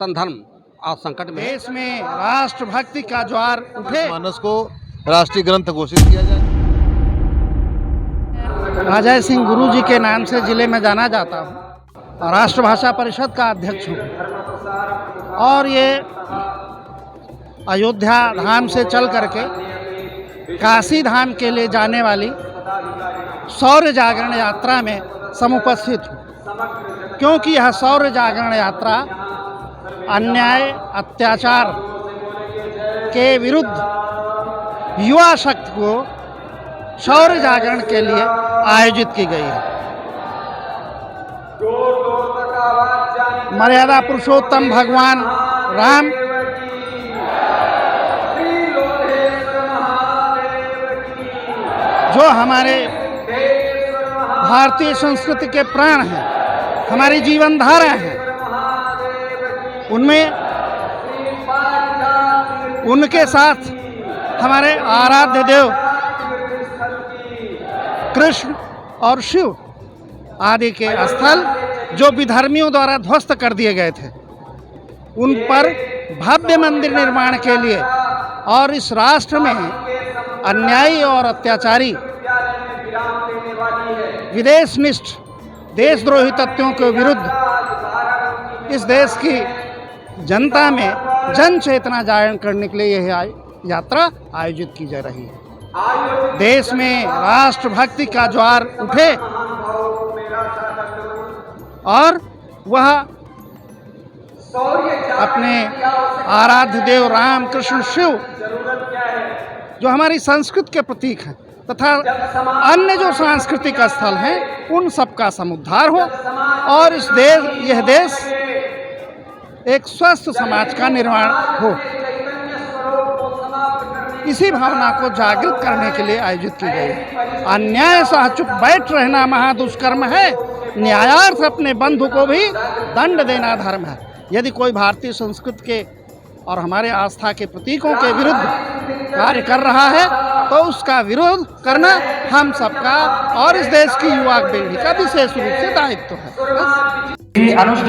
सनातन धर्म आज संकट में है। देश में राष्ट्रभक्ति का ज्वार उठे। मानस को राष्ट्रीय ग्रंथ घोषित किया जाए। अजय सिंह गुरु जी के नाम से जिले में जाना जाता हूँ और राष्ट्रभाषा परिषद का अध्यक्ष हूँ। और ये अयोध्या धाम से चल करके काशी धाम के लिए जाने वाली शौर्य जागरण यात्रा में समुपस्थित हूँ, क्योंकि यह शौर्य जागरण यात्रा अन्याय अत्याचार के विरुद्ध युवा शक्ति को शौर्य जागरण के लिए आयोजित की गई है। मर्यादा पुरुषोत्तम भगवान राम जो हमारे भारतीय संस्कृति के प्राण हैं, हमारी जीवन धारा है, उनमें उनके साथ हमारे आराध्य देव कृष्ण और शिव आदि के स्थल जो विधर्मियों द्वारा ध्वस्त कर दिए गए थे, उन पर भव्य मंदिर निर्माण के लिए और इस राष्ट्र में अन्यायी और अत्याचारी विदेशनिष्ठ देशद्रोही तत्वों के विरुद्ध इस देश की जनता में जन चेतना जागरण करने के लिए यह यात्रा आयोजित की जा रही है। देश में राष्ट्रभक्ति का ज्वार उठे और वह अपने आराध्य देव राम कृष्ण शिव जो हमारी संस्कृति के प्रतीक हैं तथा अन्य जो सांस्कृतिक स्थल हैं, उन सब का समुद्धार हो और यह देश एक स्वस्थ समाज का निर्माण हो। इसी भावना को जागृत करने के लिए आयोजित की गई है। अन्याय सह चुप बैठ रहना महादुष्कर्म है, न्यायार्थ अपने बंधु को भी दंड देना धर्म है। यदि कोई भारतीय संस्कृति के और हमारे आस्था के प्रतीकों के विरुद्ध कार्य कर रहा है तो उसका विरोध करना हम सबका और इस देश की युवा पीढ़ी का विशेष रूप से दायित्व है।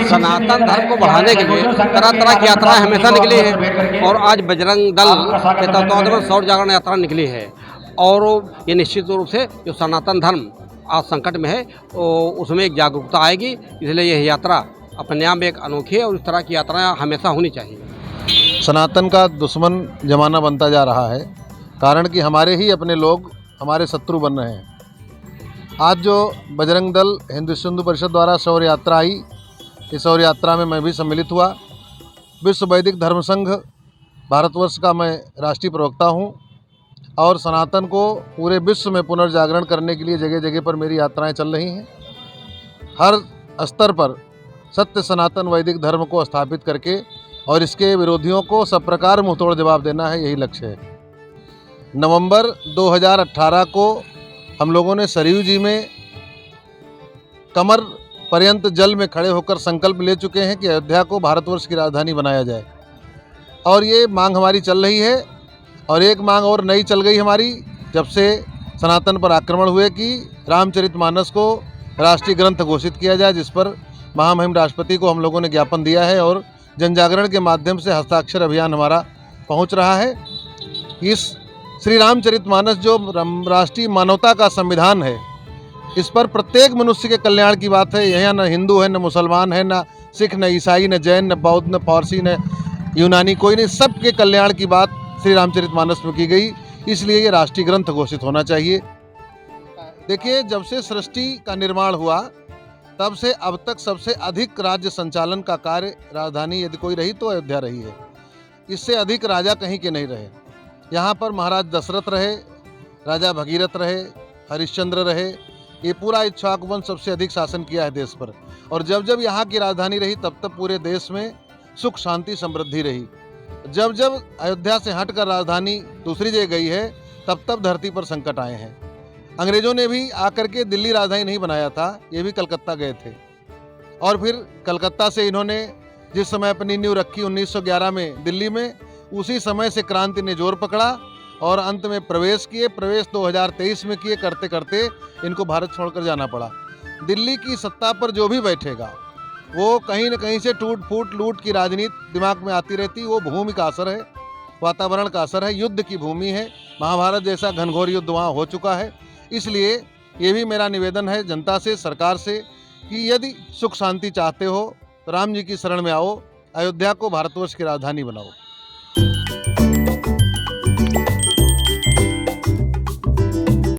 सनातन धर्म को बढ़ाने के लिए तरह तरह की यात्राएं हमेशा निकली है और आज बजरंग दल के तत्वावधान में शौर्य जागरण यात्रा निकली है। और ये निश्चित रूप से जो सनातन धर्म आज संकट में है उसमें एक जागरूकता आएगी, इसलिए यह यात्रा अपने आप में एक अनोखी है और इस तरह की यात्राएं हमेशा होनी चाहिए। सनातन का दुश्मन जमाना बनता जा रहा है, कारण कि हमारे ही अपने लोग हमारे शत्रु बन रहे हैं। आज जो बजरंग दल हिंदू परिषद द्वारा शौर्य यात्रा आई, इस शौर्य यात्रा में मैं भी सम्मिलित हुआ। विश्व वैदिक धर्म संघ भारतवर्ष का मैं राष्ट्रीय प्रवक्ता हूं और सनातन को पूरे विश्व में पुनर्जागरण करने के लिए जगह जगह पर मेरी यात्राएं चल रही हैं। हर स्तर पर सत्य सनातन वैदिक धर्म को स्थापित करके और इसके विरोधियों को सब प्रकार मुंहतोड़ जवाब देना है, यही लक्ष्य है। नवंबर 2018 को हम लोगों ने सरयू जी में कमर पर्यंत जल में खड़े होकर संकल्प ले चुके हैं कि अयोध्या को भारतवर्ष की राजधानी बनाया जाए और ये मांग हमारी चल रही है। और एक मांग और नई चल गई हमारी, जब से सनातन पर आक्रमण हुए, कि रामचरितमानस को राष्ट्रीय ग्रंथ घोषित किया जाए, जिस पर महामहिम राष्ट्रपति को हम लोगों ने ज्ञापन दिया है और जन जागरण के माध्यम से हस्ताक्षर अभियान हमारा पहुंच रहा है। इस श्री रामचरितमानस जो राष्ट्रीय मानवता का संविधान है, इस पर प्रत्येक मनुष्य के कल्याण की बात है। यहाँ न हिंदू है, न मुसलमान है, न सिख, न ईसाई, न जैन, न बौद्ध, न फारसी, न यूनानी, कोई नहीं, सबके कल्याण की बात श्री रामचरितमानस में की गई। इसलिए ये राष्ट्रीय ग्रंथ घोषित होना चाहिए। देखिए, जब से सृष्टि का निर्माण हुआ तब से अब तक सबसे अधिक राज्य संचालन का कार्य राजधानी यदि कोई रही तो अयोध्या रही है। इससे अधिक राजा कहीं के नहीं रहे। यहाँ पर महाराज दशरथ रहे, राजा भगीरथ रहे, हरिश्चंद्र रहे। ये पूरा इक्ष्वाकु वंश सबसे अधिक शासन किया है देश पर। और जब जब यहाँ की राजधानी रही तब तब पूरे देश में सुख शांति समृद्धि रही। जब जब अयोध्या से हटकर राजधानी दूसरी जगह गई है तब तब धरती पर संकट आए हैं। अंग्रेजों ने भी आकर के दिल्ली राजधानी नहीं बनाया था, ये भी कलकत्ता गए थे और फिर कलकत्ता से इन्होंने जिस समय अपनी नींव रखी 1911 में दिल्ली में, उसी समय से क्रांति ने जोर पकड़ा और अंत में प्रवेश 2023 में किए। करते करते इनको भारत छोड़कर जाना पड़ा। दिल्ली की सत्ता पर जो भी बैठेगा वो कहीं न कहीं से टूट फूट लूट की राजनीति दिमाग में आती रहती। वो भूमि का असर है, वातावरण का असर है, युद्ध की भूमि है। महाभारत जैसा घनघोर युद्ध वहाँ हो चुका है। इसलिए ये भी मेरा निवेदन है जनता से, सरकार से, कि यदि सुख शांति चाहते हो तो राम जी की शरण में आओ, अयोध्या को भारतवर्ष की राजधानी बनाओ।